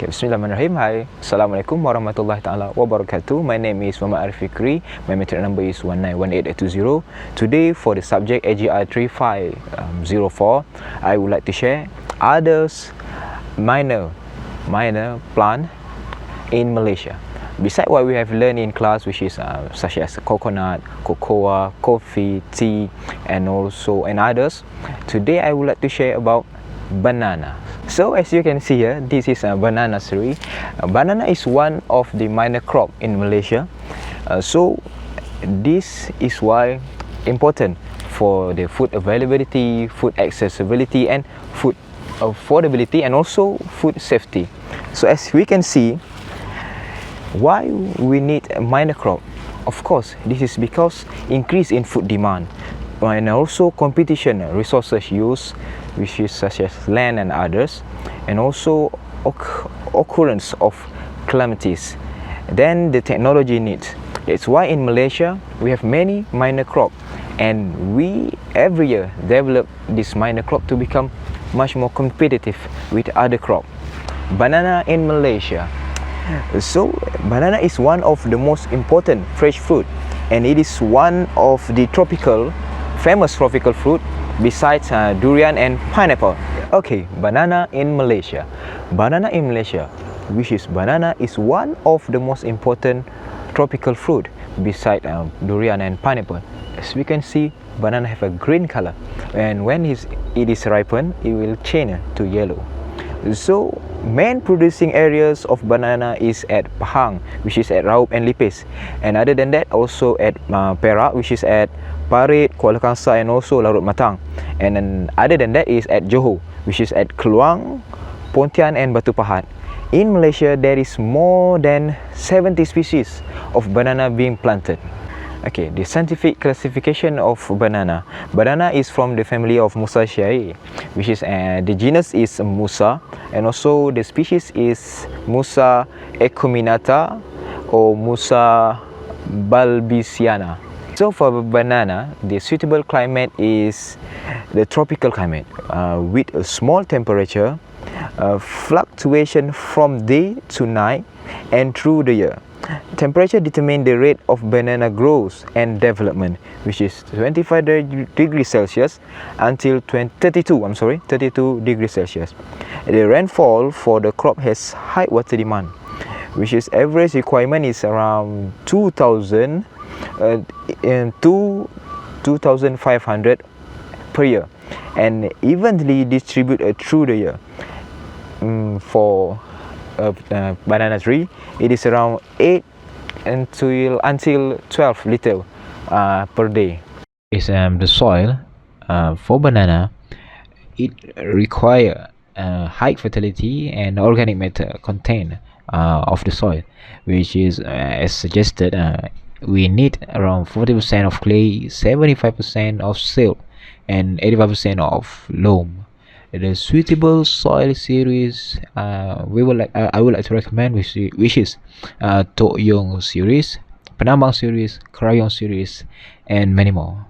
Okay, Bismillahirrahmanirrahim. Hi, Assalamualaikum warahmatullahi ta'ala wabarakatuh. My name is MOHAMAD ARIFF FIKRI. My metric number is 1918820. Today for the subject AGR3504, I would like to share others minor plant in Malaysia. Besides what we have learned in class, which is such as coconut, cocoa, coffee, tea, and others, today I would like to share about banana. So as you can see here, this is a banana tree. Banana is one of the minor crop in Malaysia. So this is why important for the food availability, food accessibility, and food affordability, and also food safety. So as we can see, why we need a minor crop? Of course, this is because increase in food demand and also competition resources use, which is such as land and others, and also occurrence of calamities. Then the technology needs. That's why in Malaysia we have many minor crop, and we every year develop this minor crop to become much more competitive with other crop. Banana in Malaysia. So banana is one of the most important fresh fruit, and it is one of the famous tropical fruit besides durian and pineapple. Okay, banana in Malaysia. Banana in Malaysia, which is banana is one of the most important tropical fruit besides durian and pineapple. As we can see, banana have a green color, and when it is ripened, it will change to yellow. So main producing areas of banana is at Pahang, which is at Raub and Lipis, and other than that also at Perak, which is at Parit, Kuala Kangsar, and also Larut Matang. And then other than that is at Johor, which is at Keluang, Pontian, and Batu Pahat. In Malaysia, there is more than 70 species of banana being planted. Okay, the scientific classification of banana. Banana is from the family of Musaceae, which is the genus is Musa, and also the species is Musa acuminata or Musa balbisiana. So for banana, the suitable climate is the tropical climate with a small temperature, fluctuation from day to night and through the year. Temperature determines the rate of banana growth and development, which is 25 degrees Celsius until 32 degrees Celsius. The rainfall for the crop has high water demand, which is average requirement is around 2,500 per year, and evenly distributed through the year. For banana tree, it is around 8 until 12 liter per day. Is the soil for banana, it require high fertility and organic matter content of the soil, which is as suggested, we need around 40% of clay, 75% of silt, and 85% of loam. The suitable soil series I would like to recommend, which is Tok Yong series, Penambang series, Crayon series, and many more.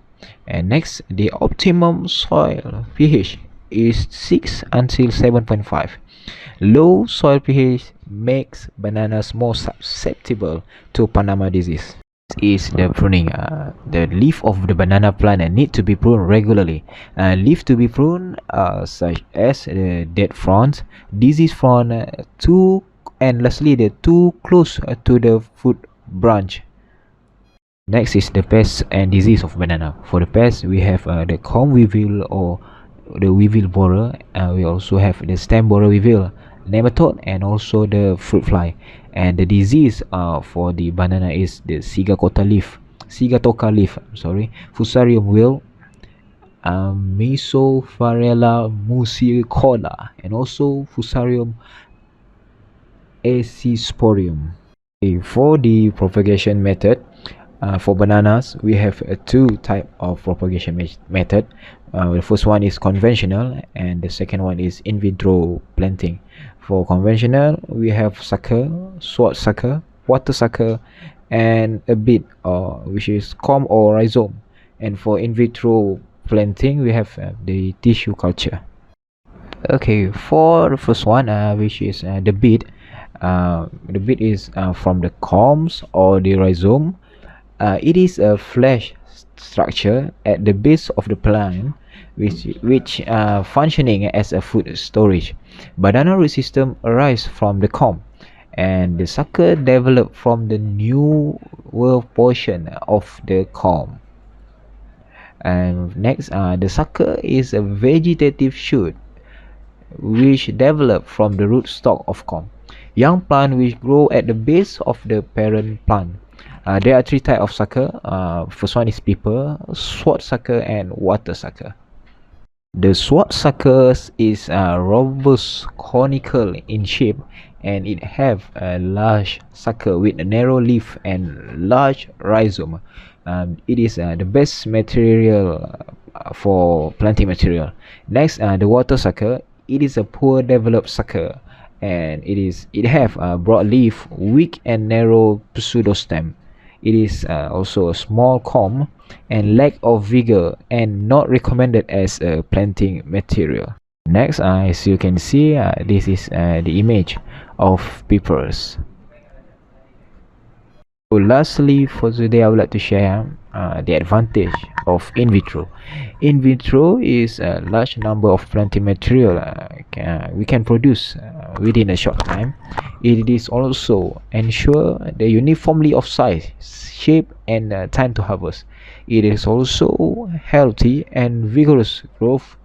And next, the optimum soil pH is 6 until 7.5. Low soil pH makes bananas more susceptible to Panama disease. Is the pruning. The leaf of the banana plant need to be pruned regularly. Leaf to be pruned such as the dead fronds, disease frond, and lastly the too close to the foot branch. Next is the pest and disease of banana. For the pest, we have the comb weevil or the weevil borer. We also have the stem borer weevil, nematode, and also the fruit fly. And the disease for the banana is the Sigatoka leaf, Fusarium wilt, Mesophorella musicola, and also Fusarium accisporium. For the propagation method, for bananas, we have two type of propagation method. The first one is conventional, and the second one is in vitro planting. For conventional, we have sucker, sword sucker, water sucker, and a bit which is comb or rhizome. And for in vitro planting, we have the tissue culture. Okay, for the first one, which is the bead, The bit is from the corms or the rhizome. It is a flesh structure at the base of the plant, which functioning as a food storage. Banana root system arise from the corm, and the sucker develop from the newer portion of the corm. And next, the sucker is a vegetative shoot which develop from the rootstock of corm. Young plant which grow at the base of the parent plant. There are three types of sucker. First one is paper, sword sucker, and water sucker. The sword suckers is robust, conical in shape, and it have a large sucker with a narrow leaf and large rhizome. It is the best material for planting material. Next, the water sucker. It is a poor developed sucker, and it have a broad leaf, weak and narrow pseudostem. It is also a small corm and lack of vigor and not recommended as a planting material. Next, as you can see, this is the image of peppers. So lastly, for today, I would like to share the advantage of in vitro. In vitro is a large number of planting material we can produce within a short time. It is also ensure the uniformity of size, shape, and time to harvest. It is also healthy and vigorous growth,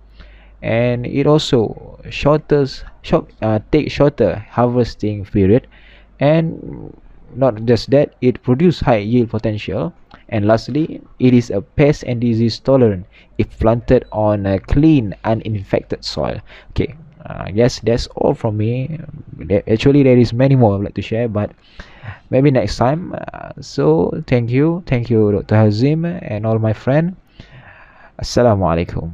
and it also take shorter harvesting period, and not just that, it produce high yield potential. And lastly, it is a pest and disease tolerant if planted on a clean uninfected soil. Okay, yes, that's all from me. Actually, there is many more I'd like to share, but maybe next time. So thank you, Dr. Hazim and all my friend. Assalamualaikum.